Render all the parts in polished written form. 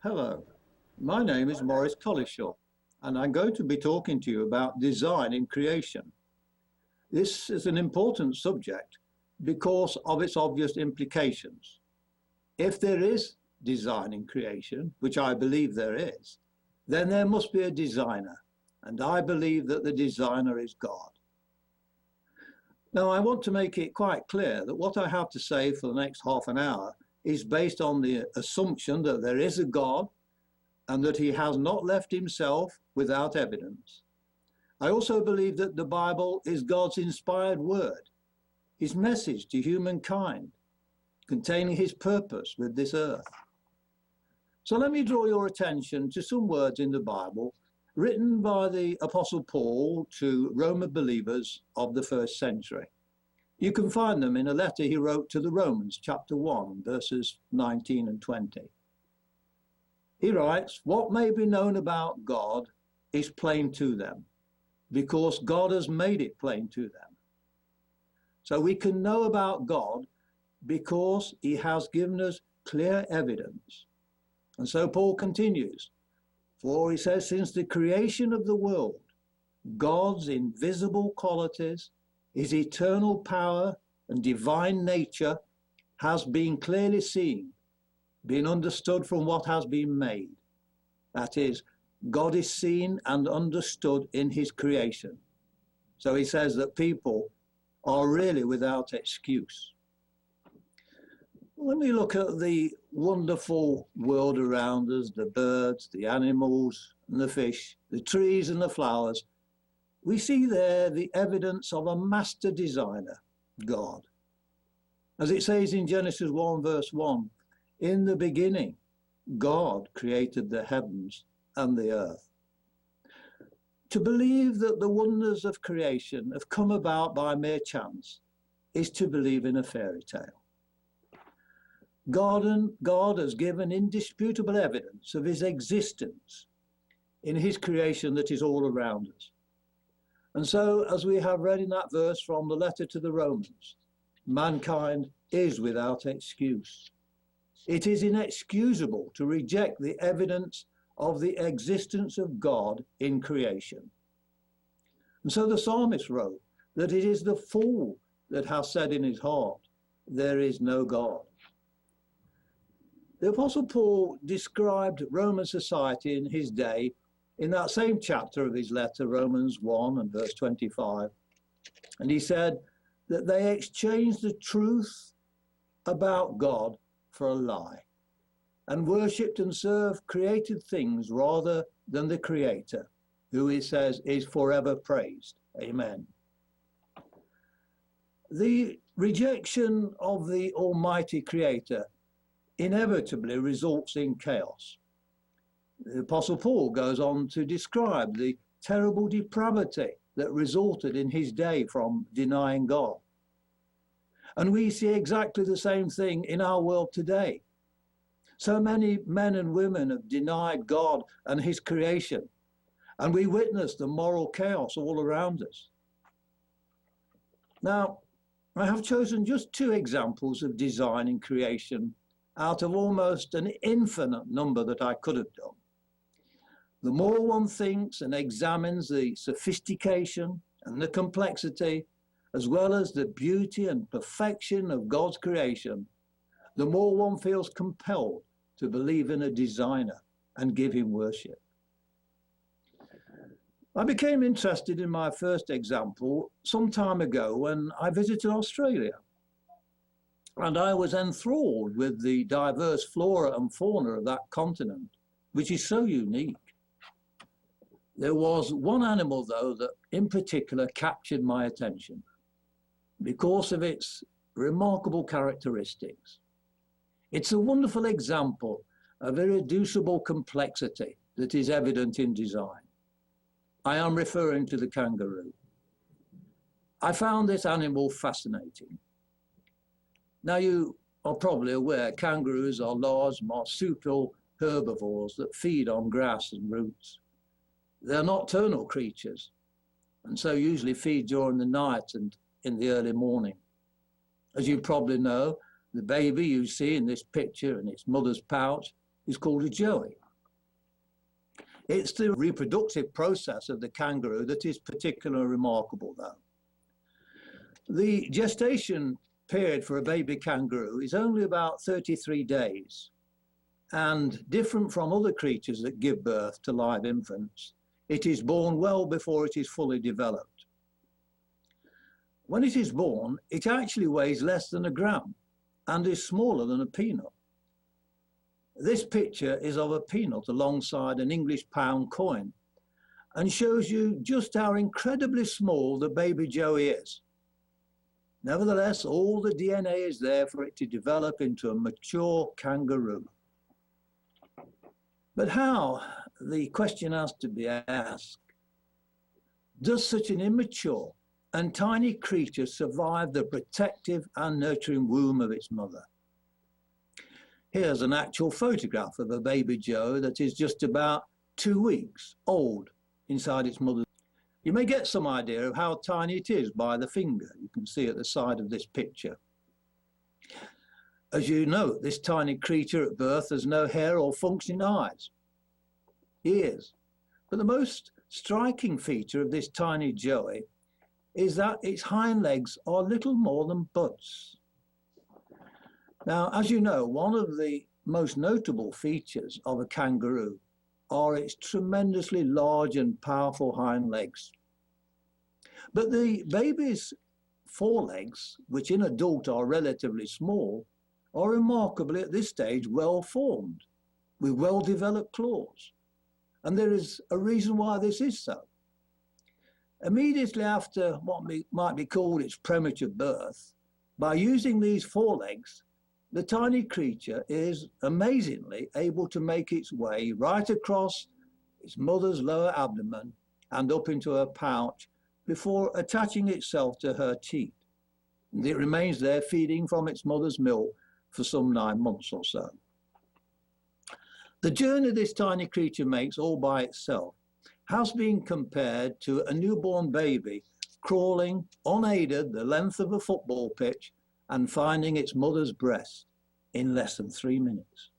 Hello, my name is Maurice Collishaw, and I'm going to be talking to you about design in creation. This is an important subject because of its obvious implications. If there is design in creation, which I believe there is, then there must be a designer, and I believe that the designer is God. Now, I want to make it quite clear that what I have to say for the next half an hour is based on the assumption that there is a God and that he has not left himself without evidence. I also believe that the Bible is God's inspired word, his message to humankind, containing his purpose with this earth. So let me draw your attention to some words in the Bible written by the Apostle Paul to Roman believers of the first century. You can find them in a letter he wrote to the Romans, chapter 1, verses 19 and 20. He writes, "What may be known about God is plain to them, because God has made it plain to them." So we can know about God because he has given us clear evidence. And so Paul continues, for he says, since the creation of the world, God's invisible qualities, his eternal power and divine nature has been clearly seen, been understood from what has been made. That is, God is seen and understood in his creation. So he says that people are really without excuse. When we look at the wonderful world around us, the birds, the animals, and the fish, the trees and the flowers, we see there the evidence of a master designer, God. As it says in Genesis 1, verse 1, in the beginning, God created the heavens and the earth. To believe that the wonders of creation have come about by mere chance is to believe in a fairy tale. God has given indisputable evidence of his existence in his creation that is all around us. And so, as we have read in that verse from the letter to the Romans, mankind is without excuse. It is inexcusable to reject the evidence of the existence of God in creation. And so the psalmist wrote that it is the fool that has said in his heart, there is no God. The Apostle Paul described Roman society in his day in that same chapter of his letter, Romans 1 and verse 25. And he said that they exchanged the truth about God for a lie and worshipped and served created things rather than the Creator, who he says is forever praised. Amen. The rejection of the Almighty Creator inevitably results in chaos. The Apostle Paul goes on to describe the terrible depravity that resulted in his day from denying God. And we see exactly the same thing in our world today. So many men and women have denied God and his creation, and we witness the moral chaos all around us. Now, I have chosen just two examples of design in creation out of almost an infinite number that I could have done. The more one thinks and examines the sophistication and the complexity, as well as the beauty and perfection of God's creation, the more one feels compelled to believe in a designer and give him worship. I became interested in my first example some time ago when I visited Australia. And I was enthralled with the diverse flora and fauna of that continent, which is so unique. There was one animal, though, that in particular captured my attention because of its remarkable characteristics. It's a wonderful example of irreducible complexity that is evident in design. I am referring to the kangaroo. I found this animal fascinating. Now, you are probably aware kangaroos are large marsupial herbivores that feed on grass and roots. They're nocturnal creatures, and so usually feed during the night and in the early morning. As you probably know, the baby you see in this picture in its mother's pouch is called a joey. It's the reproductive process of the kangaroo that is particularly remarkable, though. The gestation period for a baby kangaroo is only about 33 days, and different from other creatures that give birth to live infants, it is born well before it is fully developed. When it is born, it actually weighs less than a gram and is smaller than a peanut. This picture is of a peanut alongside an English pound coin and shows you just how incredibly small the baby joey is. Nevertheless, all the DNA is there for it to develop into a mature kangaroo. But how, the question has to be asked, does such an immature and tiny creature survive the protective and nurturing womb of its mother? Here's an actual photograph of a baby joey that is just about 2 weeks old inside its mother. You may get some idea of how tiny it is by the finger you can see at the side of this picture. As you know, this tiny creature at birth has no hair or functioning eyes, ears. But the most striking feature of this tiny joey is that its hind legs are little more than buds. Now, as you know, one of the most notable features of a kangaroo are its tremendously large and powerful hind legs. But the baby's forelegs, which in adult are relatively small, are remarkably at this stage well formed, with well-developed claws. And there is a reason why this is so. Immediately after what might be called its premature birth, by using these forelegs, the tiny creature is amazingly able to make its way right across its mother's lower abdomen and up into her pouch before attaching itself to her teat. And it remains there feeding from its mother's milk for some 9 months or so. The journey this tiny creature makes all by itself has been compared to a newborn baby crawling unaided the length of a football pitch and finding its mother's breast in less than 3 minutes.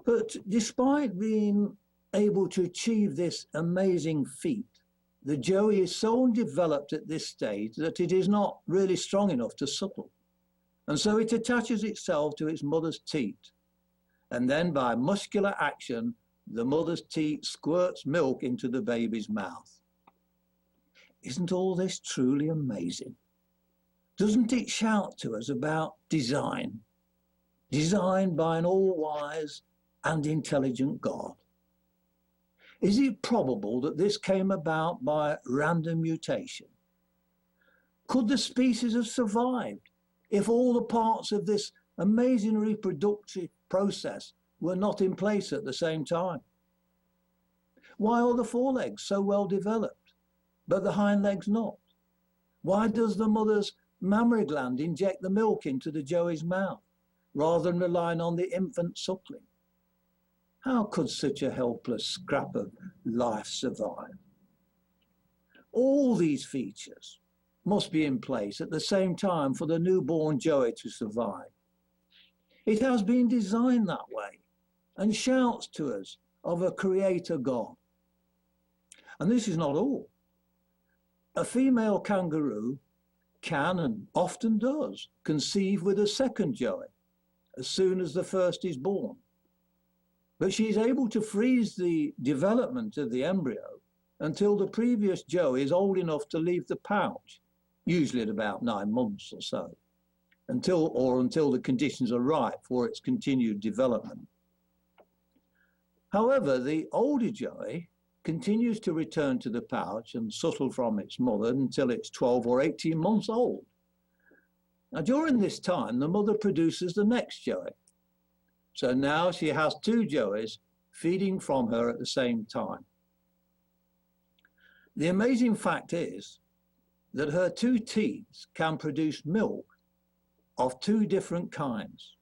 But despite being able to achieve this amazing feat, the joey is so undeveloped at this stage that it is not really strong enough to suckle. And so it attaches itself to its mother's teat. And then by muscular action, the mother's teat squirts milk into the baby's mouth. Isn't all this truly amazing? Doesn't it shout to us about design? Designed by an all-wise and intelligent God. Is it probable that this came about by random mutation? Could the species have survived if all the parts of this amazing reproductive process were not in place at the same time? Why are the forelegs so well developed, but the hind legs not? Why does the mother's mammary gland inject the milk into the joey's mouth, rather than relying on the infant suckling? How could such a helpless scrap of life survive? All these features must be in place at the same time for the newborn joey to survive. It has been designed that way and shouts to us of a creator God. And this is not all. A female kangaroo can and often does conceive with a second joey as soon as the first is born. But she is able to freeze the development of the embryo until the previous joey is old enough to leave the pouch, usually at about 9 months or so, until the conditions are right for its continued development. However, the older joey continues to return to the pouch and suckle from its mother until it's 12 or 18 months old. Now, during this time, the mother produces the next joey. So now she has 2 joeys feeding from her at the same time. The amazing fact is that her 2 teats can produce milk of 2 different kinds.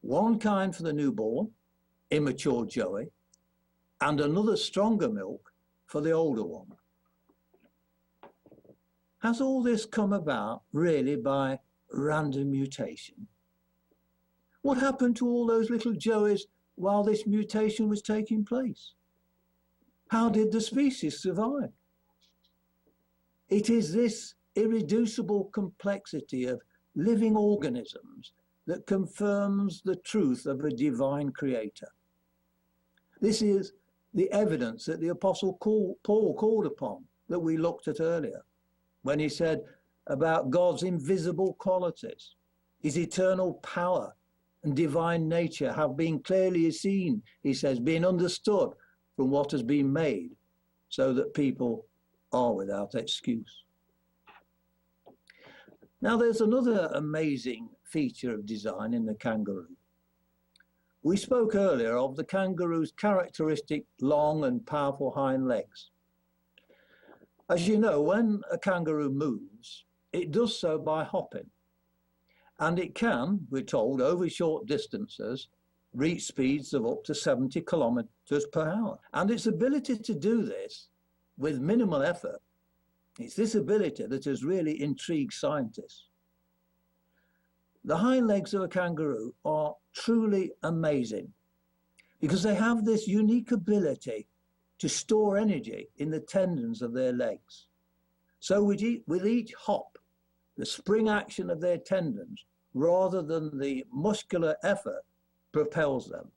One kind for the newborn, immature joey, and another stronger milk for the older one. Has all this come about really by random mutation? What happened to all those little joeys while this mutation was taking place? How did the species survive? It is this irreducible complexity of living organisms that confirms the truth of a divine creator. This is the evidence that the Apostle Paul called upon, that we looked at earlier, when he said about God's invisible qualities, his eternal power and divine nature have been clearly seen, he says, being understood from what has been made, so that people are without excuse. Now, there's another amazing feature of design in the kangaroo. We spoke earlier of the kangaroo's characteristic long and powerful hind legs. As you know, when a kangaroo moves, it does so by hopping. And it can, we're told, over short distances, reach speeds of up to 70 kilometers per hour. And its ability to do this with minimal effort, it's this ability that has really intrigued scientists. The hind legs of a kangaroo are truly amazing because they have this unique ability to store energy in the tendons of their legs. So with each hop, the spring action of their tendons, rather than the muscular effort, propels them.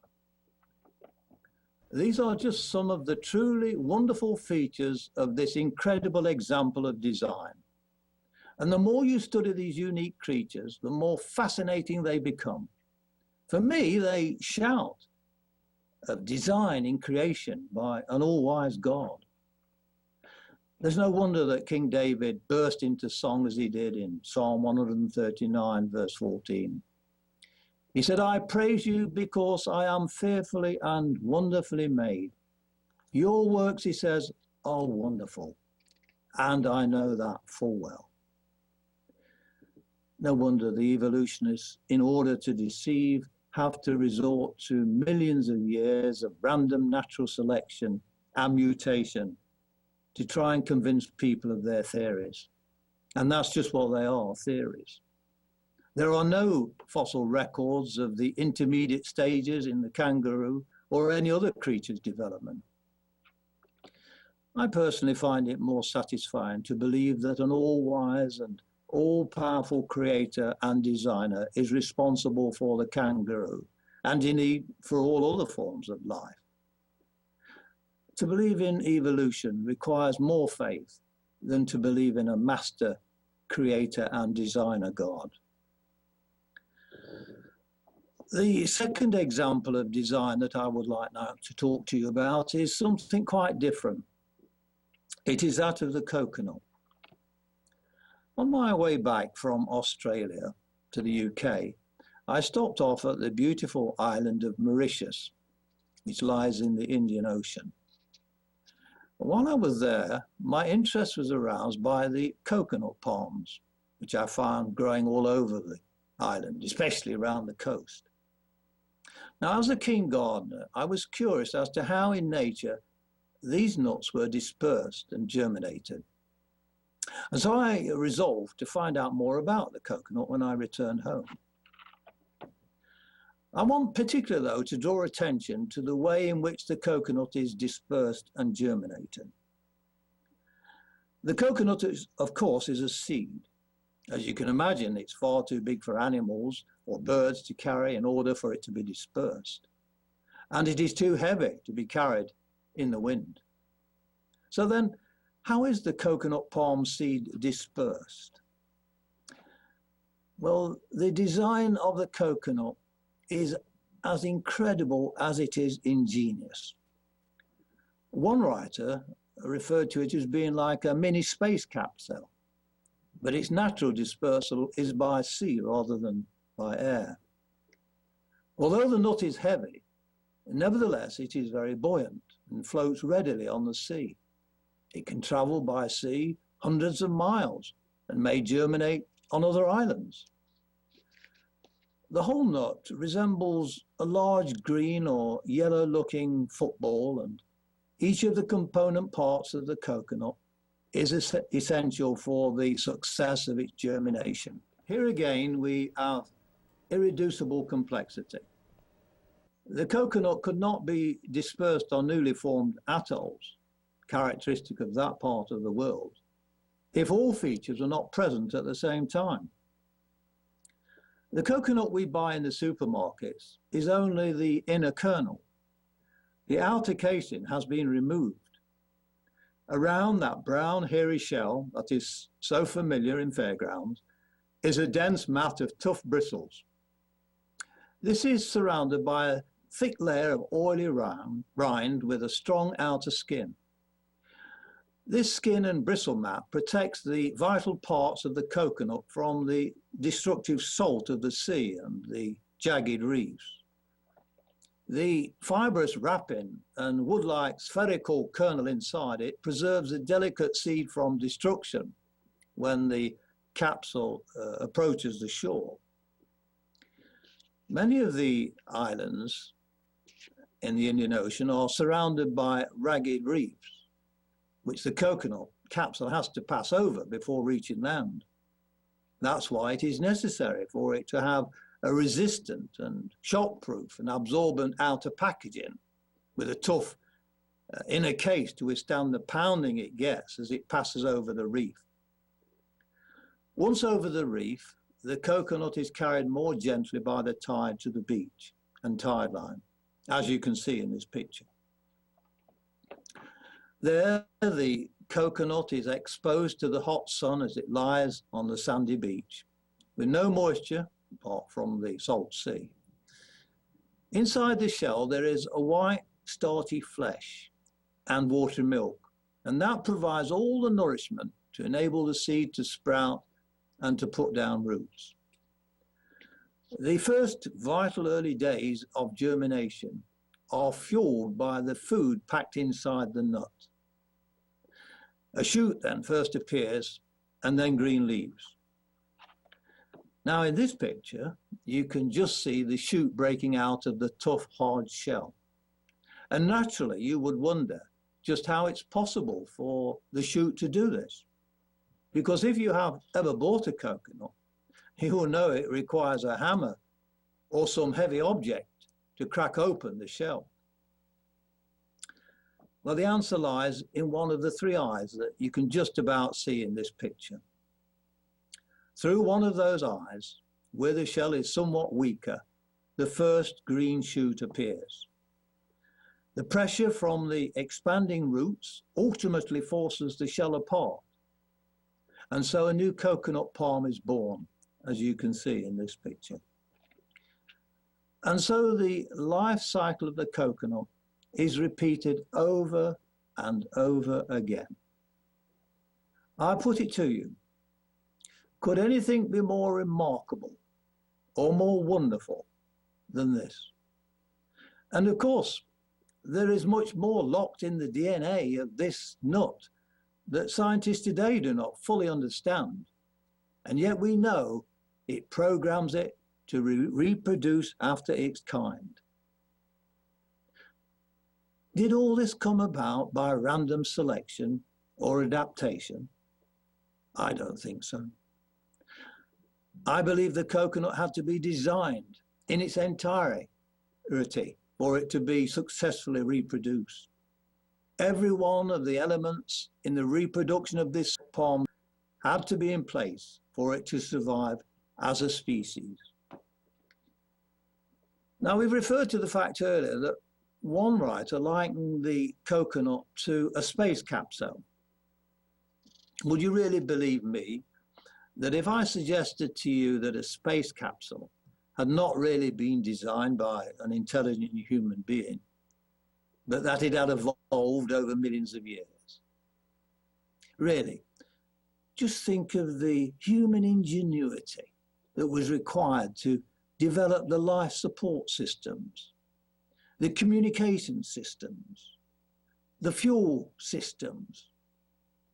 These are just some of the truly wonderful features of this incredible example of design. And the more you study these unique creatures, the more fascinating they become. For me, they shout of design in creation by an all-wise God. There's no wonder that King David burst into song as he did in Psalm 139, verse 14. He said, I praise you because I am fearfully and wonderfully made. Your works, he says, are wonderful, and I know that full well. No wonder the evolutionists, in order to deceive, have to resort to millions of years of random natural selection and mutation to try and convince people of their theories. And that's just what they are, theories. There are no fossil records of the intermediate stages in the kangaroo or any other creature's development. I personally find it more satisfying to believe that an all-wise and all-powerful creator and designer is responsible for the kangaroo, and indeed for all other forms of life. To believe in evolution requires more faith than to believe in a master creator and designer God. The second example of design that I would like now to talk to you about is something quite different. It is that of the coconut. On my way back from Australia to the UK, I stopped off at the beautiful island of Maurice, which lies in the Indian Ocean. While I was there, my interest was aroused by the coconut palms, which I found growing all over the island, especially around the coast. Now, as a keen gardener, I was curious as to how in nature these nuts were dispersed and germinated. And so I resolved to find out more about the coconut when I returned home. I want particularly, though, to draw attention to the way in which the coconut is dispersed and germinated. The coconut, of course, is a seed. As you can imagine, it's far too big for animals or birds to carry in order for it to be dispersed. And it is too heavy to be carried in the wind. So then, how is the coconut palm seed dispersed? Well, the design of the coconut is as incredible as it is ingenious. One writer referred to it as being like a mini space capsule, but its natural dispersal is by sea rather than by air. Although the nut is heavy, nevertheless it is very buoyant and floats readily on the sea. It can travel by sea hundreds of miles and may germinate on other islands. The whole nut resembles a large green or yellow-looking football, and each of the component parts of the coconut is essential for the success of its germination. Here again, we have irreducible complexity. The coconut could not be dispersed on newly formed atolls, characteristic of that part of the world, if all features are not present at the same time. The coconut we buy in the supermarkets is only the inner kernel. The outer casing has been removed. Around that brown, hairy shell that is so familiar in fairgrounds is a dense mat of tough bristles. This is surrounded by a thick layer of oily rind with a strong outer skin. This skin and bristle mat protects the vital parts of the coconut from the destructive salt of the sea and the jagged reefs. The fibrous wrapping and wood-like spherical kernel inside it preserves the delicate seed from destruction when the capsule approaches the shore. Many of the islands in the Indian Ocean are surrounded by ragged reefs, which the coconut capsule has to pass over before reaching land. That's why it is necessary for it to have a resistant and shockproof and absorbent outer packaging with a tough inner case to withstand the pounding it gets as it passes over the reef. Once over the reef, the coconut is carried more gently by the tide to the beach and tide line, as you can see in this picture. There, the coconut is exposed to the hot sun as it lies on the sandy beach, with no moisture apart from the salt sea. Inside the shell, there is a white, starchy flesh and watery milk, and that provides all the nourishment to enable the seed to sprout and to put down roots. The first vital early days of germination are fueled by the food packed inside the nut. A shoot then first appears, and then green leaves. Now in this picture, you can just see the shoot breaking out of the tough, hard shell. And naturally, you would wonder just how it's possible for the shoot to do this. Because if you have ever bought a coconut, you will know it requires a hammer or some heavy object to crack open the shell. Well, the answer lies in one of the three eyes that you can just about see in this picture. Through one of those eyes, where the shell is somewhat weaker, the first green shoot appears. The pressure from the expanding roots ultimately forces the shell apart, and so a new coconut palm is born, as you can see in this picture. And so the life cycle of the coconut is repeated over and over again. I put it to you, could anything be more remarkable or more wonderful than this? And of course, there is much more locked in the DNA of this nut that scientists today do not fully understand. And yet we know it programs it to reproduce after its kind. Did all this come about by random selection or adaptation? I don't think so. I believe the coconut had to be designed in its entirety for it to be successfully reproduced. Every one of the elements in the reproduction of this palm had to be in place for it to survive as a species. Now, we've referred to the fact earlier that one writer likened the coconut to a space capsule. Would you really believe me that if I suggested to you that a space capsule had not really been designed by an intelligent human being, but that it had evolved over millions of years? Really, just think of the human ingenuity that was required to develop the life support systems, the communication systems, the fuel systems,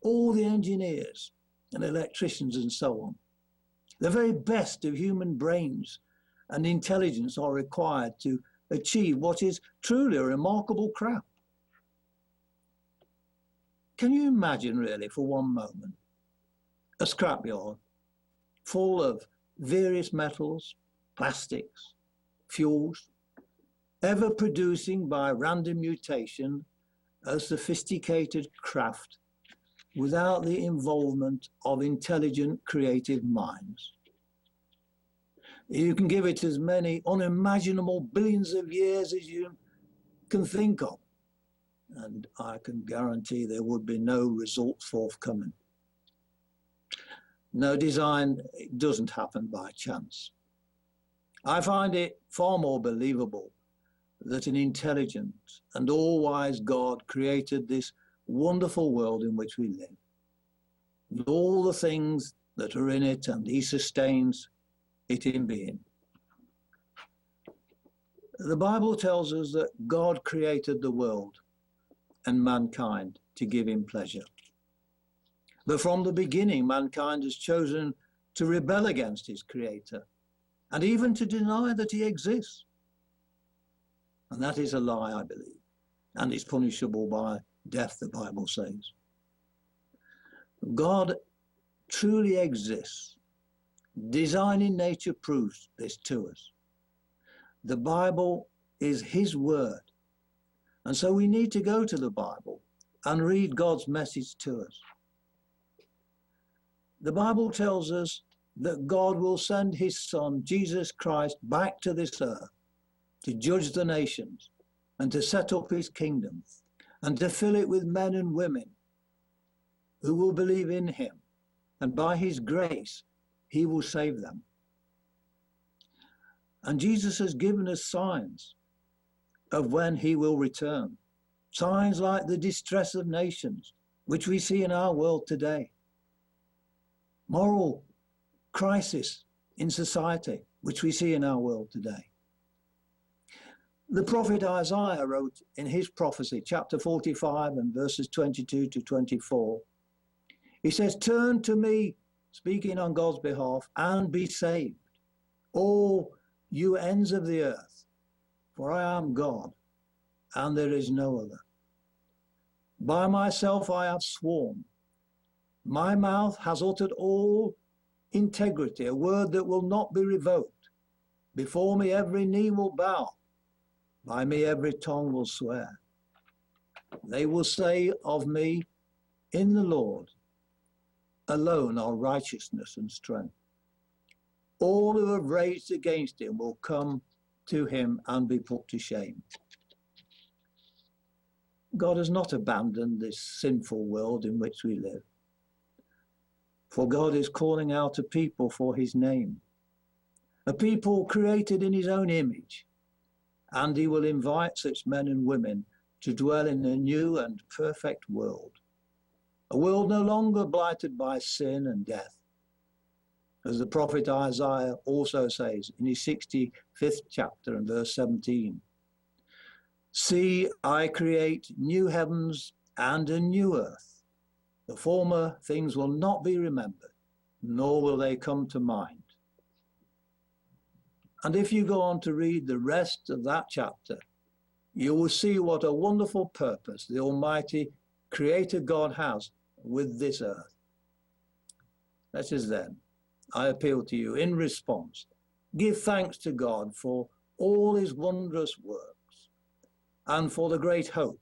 all the engineers and electricians and so on. The very best of human brains and intelligence are required to achieve what is truly a remarkable craft. Can you imagine really for one moment a scrapyard full of various metals, plastics, fuels, ever producing by random mutation a sophisticated craft without the involvement of intelligent, creative minds. You can give it as many unimaginable billions of years as you can think of, and I can guarantee there would be no results forthcoming. No, design doesn't happen by chance. I find it far more believable that an intelligent and all-wise God created this wonderful world in which we live, with all the things that are in it, and he sustains it in being. The Bible tells us that God created the world and mankind to give him pleasure. But from the beginning, mankind has chosen to rebel against his creator and even to deny that he exists. And that is a lie, I believe, and it's punishable by death, the Bible says. God truly exists. Design in nature proves this to us. The Bible is his word. And so we need to go to the Bible and read God's message to us. The Bible tells us that God will send his Son, Jesus Christ, back to this earth to judge the nations and to set up his kingdom and to fill it with men and women who will believe in him. And by his grace, he will save them. And Jesus has given us signs of when he will return. Signs like the distress of nations, which we see in our world today. Moral crisis in society, which we see in our world today. The prophet Isaiah wrote in his prophecy, chapter 45 and verses 22 to 24, he says, "Turn to me," speaking on God's behalf, "and be saved, all you ends of the earth, for I am God, and there is no other. By myself I have sworn. My mouth has uttered all integrity, a word that will not be revoked. Before me every knee will bow. By me every tongue will swear. They will say of me, in the Lord alone are righteousness and strength. All who have raised against him will come to him and be put to shame." God has not abandoned this sinful world in which we live. For God is calling out a people for his name, a people created in his own image, and he will invite such men and women to dwell in a new and perfect world, a world no longer blighted by sin and death. As the prophet Isaiah also says in his 65th chapter and verse 17, "See, I create new heavens and a new earth. The former things will not be remembered, nor will they come to mind." And if you go on to read the rest of that chapter, you will see what a wonderful purpose the Almighty Creator God has with this earth. Let us then, I appeal to you in response, give thanks to God for all his wondrous works and for the great hope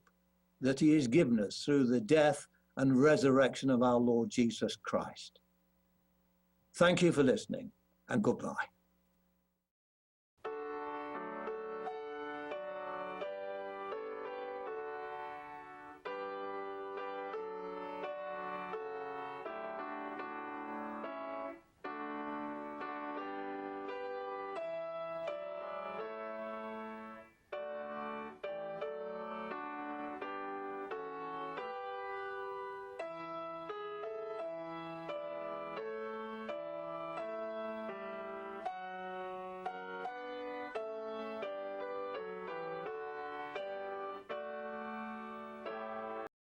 that he has given us through the death and resurrection of our Lord Jesus Christ. Thank you for listening, and goodbye.